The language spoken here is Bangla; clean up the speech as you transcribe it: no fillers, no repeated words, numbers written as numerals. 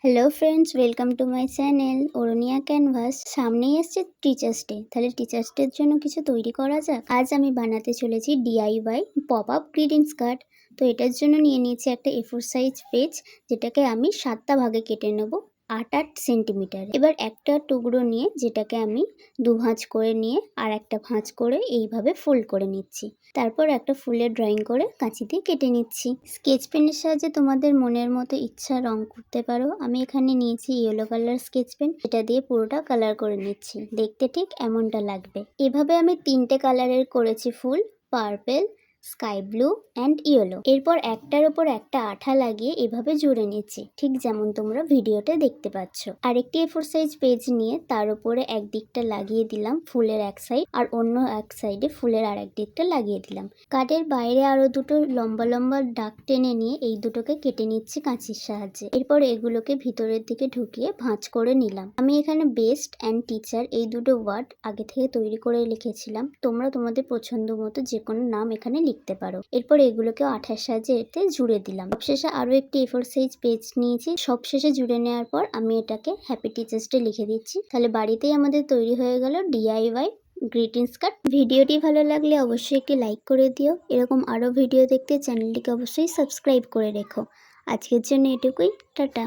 Hello friends, welcome to my channel Arunia canvas. সামনেই আসছে টিচার্স ডে, তাহলে টিচার্স ডের জন্য কিছু তৈরি করা যাক। আজ আমি বানাতে চলেছি DIY pop up greetings card. তো এটার জন্য নিয়ে নিয়েছি একটা A4 সাইজ পেজ, যেটাকে আমি 7টা ভাগে কেটে নেব 8-8 সেন্টিমিটার। এবার একটা টুকরো নিয়ে যেটাকে আমি দু ভাঁজ করে নিয়ে আর একটা ভাঁজ করে এইভাবে ফোল্ড করে নিচ্ছি। তারপর একটা ফুলের ড্রয়িং করে কাঁচি দিয়ে কেটে নিচ্ছি। স্কেচ পেনের সাহায্যে তোমাদের মনের মতো ইচ্ছা রং করতে পারো। আমি এখানে নিয়েছি ইয়েলো কালার স্কেচ পেন, এটা দিয়ে পুরোটা কালার করে নিচ্ছি। দেখতে ঠিক এমনটা লাগবে। এভাবে আমি 3টে কালারের করেছি ফুল, purple, sky blue and yellow. এরপর একটার ওপর একটা আঠা লাগিয়ে এভাবে জুড়ে নিচ্ছি, ঠিক যেমন তোমরা ভিডিওতে দেখতে পাচ্ছ। আরেকটি A4 সাইজ পেজ নিয়ে তার উপরে একদিকটা লাগিয়ে দিলাম ফুলের এক সাইড, আর অন্য এক সাইডে ফুলের আর এক দিকটা লাগিয়ে দিলাম। কার্ডের বাইরে আরো দুটো লম্বা লম্বা দাগ টেনে নিয়ে এই দুটোকে কেটে নিচ্ছি কাঁচির সাহায্যে। এরপর এগুলোকে ভিতরের দিকে ঢুকিয়ে ভাঁজ করে নিলাম। আমি এখানে বেস্ট অ্যান্ড টিচার এই দুটো ওয়ার্ড আগে থেকে তৈরি করে লিখেছিলাম। তোমরা তোমাদের পছন্দ মতো যে কোনো নাম এখানে লিখতে পারো। এরপর এগুলোকে আঠার সাহায্যে এতে জুড়ে দিলাম। সবশেষে আরো একটি A4 সাইজ পেজ নিয়েছি। সবশেষে জুড়ে নেওয়ার পর আমি এটাকে হ্যাপি টিচার্স ডে লিখে দিচ্ছি। তাহলে বাড়িতেই আমাদের তৈরি হয়ে গেল ডিআইওয়াই গ্রিটিংস কার্ড। ভিডিওটি ভালো লাগলে অবশ্যই একটি লাইক করে দিও। এরকম আরও ভিডিও দেখতে চ্যানেলটিকে অবশ্যই সাবস্ক্রাইব করে রেখো। আজকের জন্য এটুকুই, টাটা।